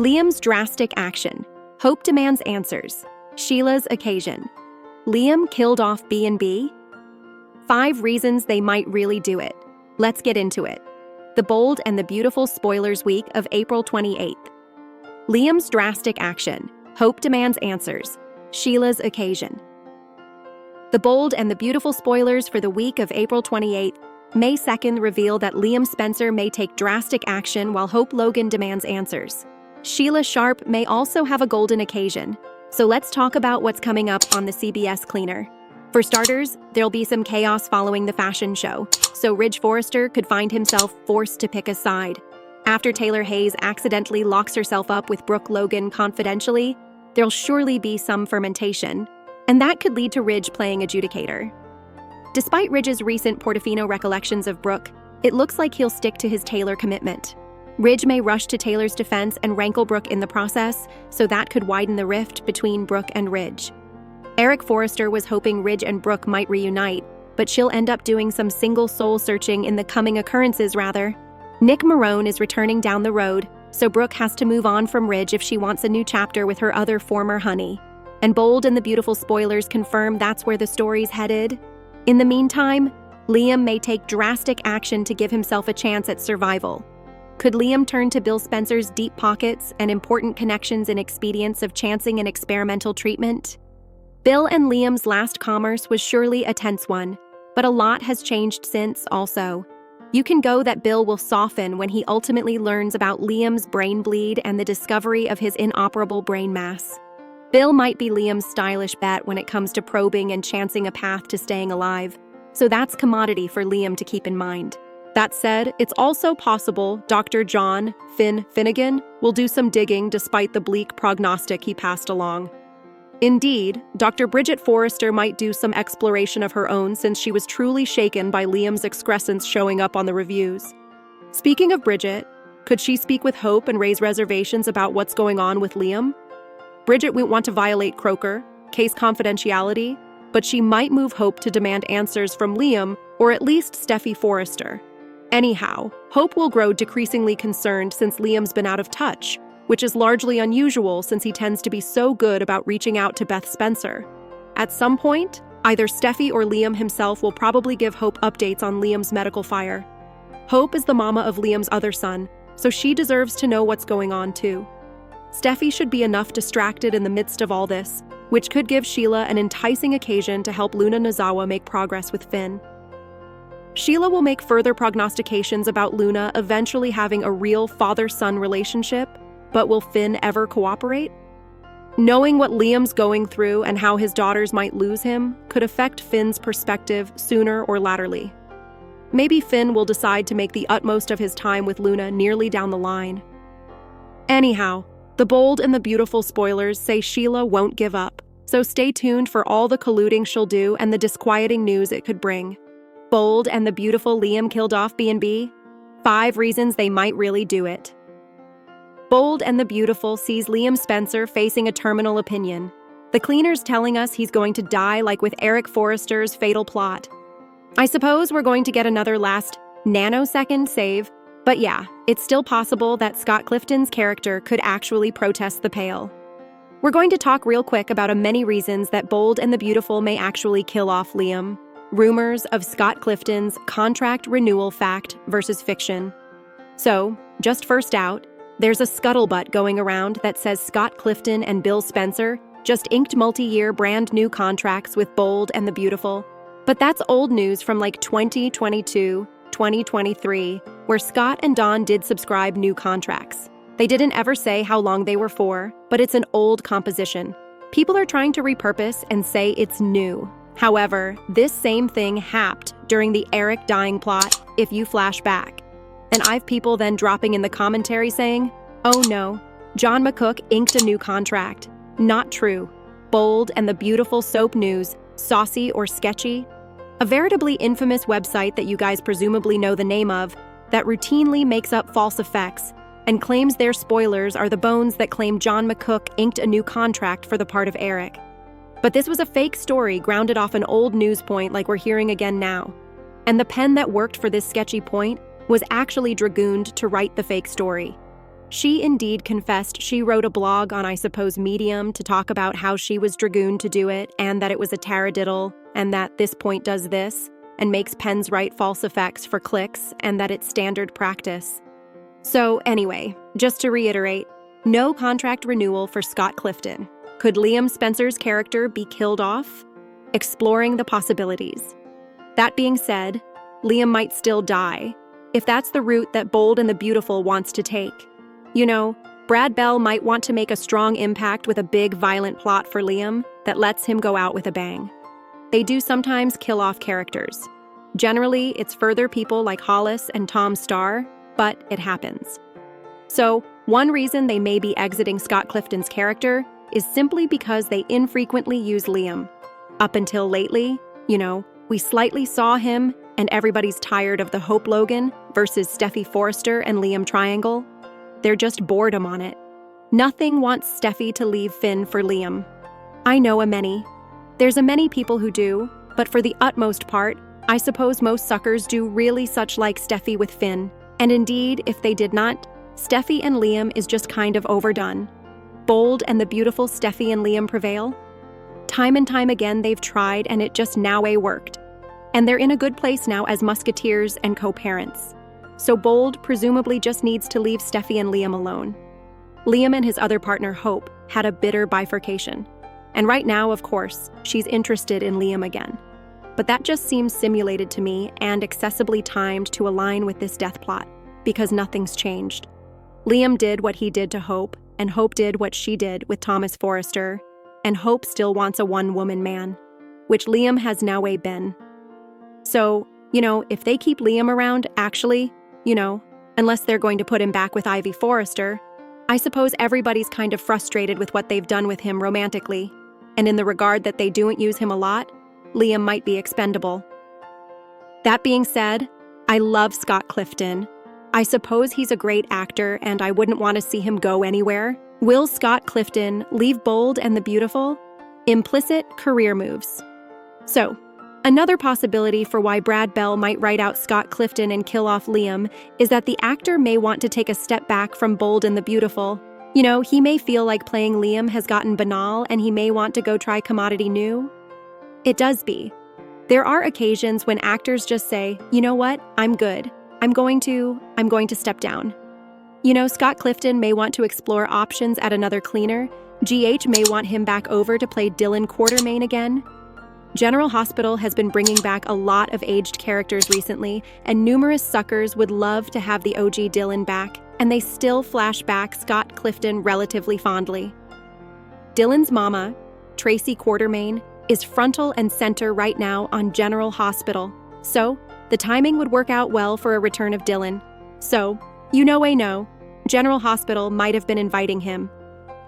Liam's drastic action. Hope demands answers. Sheila's occasion. Liam killed off B&B? 5 reasons they might really do it. Let's get into it. The Bold and the Beautiful Spoilers week of April 28th. Liam's drastic action. Hope demands answers. Sheila's occasion. The Bold and the Beautiful Spoilers for the week of April 28th, May 2nd reveal that Liam Spencer may take drastic action while Hope Logan demands answers. Sheila Sharp may also have a golden occasion. So let's talk about what's coming up on the CBS Cleaner. For starters, there'll be some chaos following the fashion show, so Ridge Forrester could find himself forced to pick a side. After Taylor Hayes accidentally locks herself up with Brooke Logan confidentially, there'll surely be some fermentation, and that could lead to Ridge playing adjudicator. Despite Ridge's recent Portofino recollections of Brooke, it looks like he'll stick to his Taylor commitment. Ridge may rush to Taylor's defense and rankle Brooke in the process, so that could widen the rift between Brooke and Ridge. Eric Forrester was hoping Ridge and Brooke might reunite, but she'll end up doing some single soul searching in the coming occurrences rather. Nick Marone is returning down the road, so Brooke has to move on from Ridge if she wants a new chapter with her other former honey. And Bold and the Beautiful Spoilers confirm that's where the story's headed. In the meantime, Liam may take drastic action to give himself a chance at survival. Could Liam turn to Bill Spencer's deep pockets and important connections and expedients of chancing an experimental treatment? Bill and Liam's last commerce was surely a tense one, but a lot has changed since also. You can go that Bill will soften when he ultimately learns about Liam's brain bleed and the discovery of his inoperable brain mass. Bill might be Liam's stylish bet when it comes to probing and chancing a path to staying alive, so that's commodity for Liam to keep in mind. That said, it's also possible Dr. John Finnegan will do some digging despite the bleak prognostic he passed along. Indeed, Dr. Bridget Forrester might do some exploration of her own since she was truly shaken by Liam's excrescence showing up on the reviews. Speaking of Bridget, could she speak with Hope and raise reservations about what's going on with Liam? Bridget won't want to violate Croker, case confidentiality, but she might move Hope to demand answers from Liam or at least Steffi Forrester. Anyhow, Hope will grow decreasingly concerned since Liam's been out of touch, which is largely unusual since he tends to be so good about reaching out to Beth Spencer. At some point, either Steffi or Liam himself will probably give Hope updates on Liam's medical fire. Hope is the mama of Liam's other son, so she deserves to know what's going on too. Steffi should be enough distracted in the midst of all this, which could give Sheila an enticing occasion to help Luna Nozawa make progress with Finn. Sheila will make further prognostications about Luna eventually having a real father-son relationship, but will Finn ever cooperate? Knowing what Liam's going through and how his daughters might lose him could affect Finn's perspective sooner or laterly. Maybe Finn will decide to make the utmost of his time with Luna nearly down the line. Anyhow, the Bold and the Beautiful Spoilers say Sheila won't give up, so stay tuned for all the colluding she'll do and the disquieting news it could bring. Bold and the Beautiful Liam killed off B&B? 5 reasons they might really do it. Bold and the Beautiful sees Liam Spencer facing a terminal opinion. The Cleaner's telling us he's going to die like with Eric Forrester's fatal plot. I suppose we're going to get another last nanosecond save, but yeah, it's still possible that Scott Clifton's character could actually protest the pale. We're going to talk real quick about many reasons that Bold and the Beautiful may actually kill off Liam. Rumors of Scott Clifton's contract renewal fact versus fiction. So, just first out, there's a scuttlebutt going around that says Scott Clifton and Bill Spencer just inked multi-year brand new contracts with Bold and the Beautiful. But that's old news from like 2022, 2023, where Scott and Dawn did subscribe new contracts. They didn't ever say how long they were for, but it's an old composition. People are trying to repurpose and say it's new. However, this same thing happened during the Eric dying plot, if you flash back. And I've people then dropping in the commentary saying, oh no, John McCook inked a new contract. Not true. Bold and the Beautiful Soap News, saucy or sketchy? A veritably infamous website that you guys presumably know the name of, that routinely makes up false effects and claims their spoilers are the bones that claim John McCook inked a new contract for the part of Eric. But this was a fake story grounded off an old news point like we're hearing again now. And the pen that worked for this sketchy point was actually dragooned to write the fake story. She indeed confessed she wrote a blog on, I suppose, Medium to talk about how she was dragooned to do it and that it was a taradiddle and that this point does this and makes pens write false effects for clicks and that it's standard practice. So anyway, just to reiterate, no contract renewal for Scott Clifton. Could Liam Spencer's character be killed off? Exploring the possibilities. That being said, Liam might still die, if that's the route that Bold and the Beautiful wants to take. You know, Brad Bell might want to make a strong impact with a big, violent plot for Liam that lets him go out with a bang. They do sometimes kill off characters. Generally, it's further people like Hollis and Tom Starr, but it happens. So, one reason they may be exiting Scott Clifton's character is simply because they infrequently use Liam. Up until lately, we slightly saw him, and everybody's tired of the Hope Logan versus Steffi Forrester and Liam triangle. They're just boredom on it. Nothing wants Steffi to leave Finn for Liam. I know a many. There's a many people who do, but for the utmost part, I suppose most suckers do really such like Steffi with Finn. And indeed, if they did not, Steffi and Liam is just kind of overdone. Bold and the Beautiful Steffi and Liam prevail. Time and time again they've tried and it just now worked. And they're in a good place now as musketeers and co-parents. So Bold presumably just needs to leave Steffi and Liam alone. Liam and his other partner, Hope, had a bitter bifurcation. And right now, of course, she's interested in Liam again. But that just seems simulated to me and excessively timed to align with this death plot, because nothing's changed. Liam did what he did to Hope, and Hope did what she did with Thomas Forrester, and Hope still wants a one-woman man, which Liam has now been. So, if they keep Liam around, actually, unless they're going to put him back with Ivy Forrester, I suppose everybody's kind of frustrated with what they've done with him romantically, and in the regard that they don't use him a lot, Liam might be expendable. That being said, I love Scott Clifton. I suppose he's a great actor and I wouldn't want to see him go anywhere. Will Scott Clifton leave Bold and the Beautiful? Implicit career moves. So, another possibility for why Brad Bell might write out Scott Clifton and kill off Liam is that the actor may want to take a step back from Bold and the Beautiful. He may feel like playing Liam has gotten banal and he may want to go try commodity new. It does be. There are occasions when actors just say, you know what, I'm good. I'm going to step down. Scott Clifton may want to explore options at another cleaner. GH may want him back over to play Dylan Quartermain again. General Hospital has been bringing back a lot of aged characters recently, and numerous suckers would love to have the OG Dylan back, and they still flash back Scott Clifton relatively fondly. Dylan's mama, Tracy Quartermain, is frontal and center right now on General Hospital, so the timing would work out well for a return of Dylan. So, General Hospital might have been inviting him.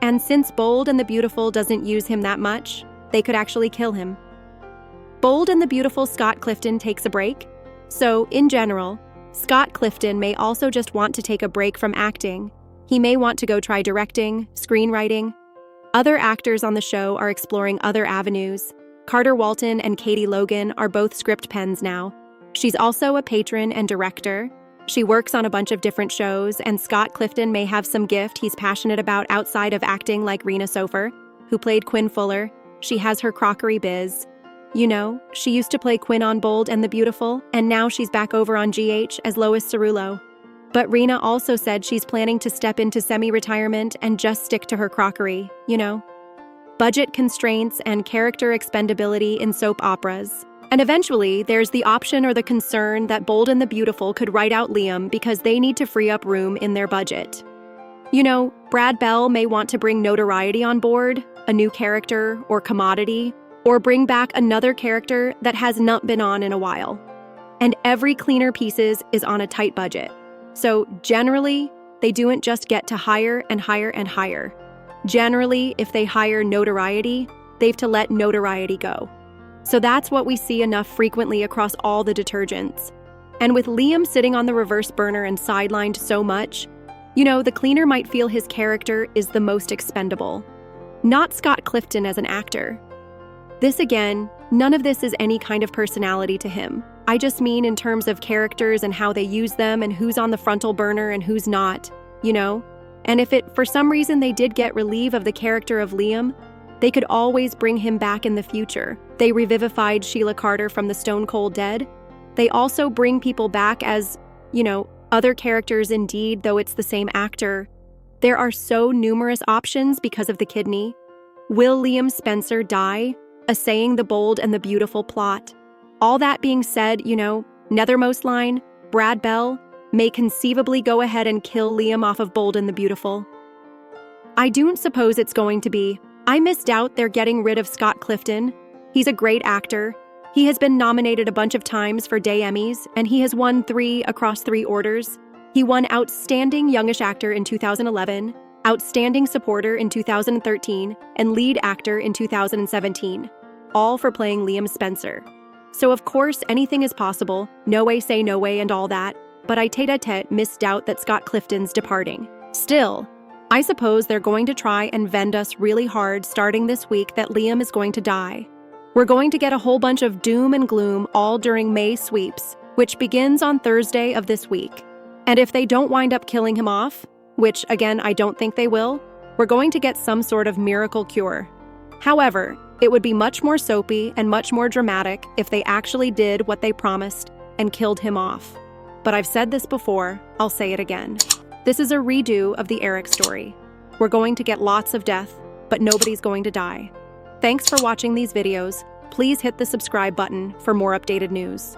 And since Bold and the Beautiful doesn't use him that much, they could actually kill him. Bold and the Beautiful Scott Clifton takes a break. So, in general, Scott Clifton may also just want to take a break from acting. He may want to go try directing, screenwriting. Other actors on the show are exploring other avenues. Carter Walton and Katie Logan are both script pens now. She's also a patron and director. She works on a bunch of different shows, and Scott Clifton may have some gift he's passionate about outside of acting, like Rena Sofer, who played Quinn Fuller. She has her crockery biz. She used to play Quinn on Bold and the Beautiful, and now she's back over on GH as Lois Cerullo. But Rena also said she's planning to step into semi-retirement and just stick to her crockery, Budget constraints and character expendability in soap operas. And eventually, there's the option or the concern that Bold and the Beautiful could write out Liam because they need to free up room in their budget. Brad Bell may want to bring notoriety on board, a new character or commodity, or bring back another character that has not been on in a while. And every Cleaner Pieces is on a tight budget. So generally, they don't just get to hire and hire and hire. Generally, if they hire notoriety, they've to let notoriety go. So that's what we see enough frequently across all the detergents. And with Liam sitting on the reverse burner and sidelined so much, the cleaner might feel his character is the most expendable. Not Scott Clifton as an actor. This again, none of this is any kind of personality to him. I just mean in terms of characters and how they use them and who's on the frontal burner and who's not, And if for some reason they did get relief of the character of Liam, they could always bring him back in the future. They revivified Sheila Carter from the stone cold dead. They also bring people back as, other characters indeed, though it's the same actor. There are so numerous options because of the kidney. Will Liam Spencer die? Assaying the bold and the beautiful plot. All that being said, Nethermost line, Brad Bell may conceivably go ahead and kill Liam off of Bold and the Beautiful. I don't suppose it's going to be. I misdoubt they're getting rid of Scott Clifton. He's a great actor. He has been nominated a bunch of times for Day Emmys, and he has won 3 across 3 orders. He won Outstanding Youngish Actor in 2011, Outstanding Supporter in 2013, and Lead Actor in 2017, all for playing Liam Spencer. So of course, anything is possible, no way say no way and all that, but I tete-a-tete misdoubt that Scott Clifton's departing. Still, I suppose they're going to try and vend us really hard starting this week that Liam is going to die. We're going to get a whole bunch of doom and gloom all during May sweeps, which begins on Thursday of this week. And if they don't wind up killing him off, which again I don't think they will, we're going to get some sort of miracle cure. However, it would be much more soapy and much more dramatic if they actually did what they promised and killed him off. But I've said this before, I'll say it again. This is a redo of the Eric story. We're going to get lots of death, but nobody's going to die. Thanks for watching these videos. Please hit the subscribe button for more updated news.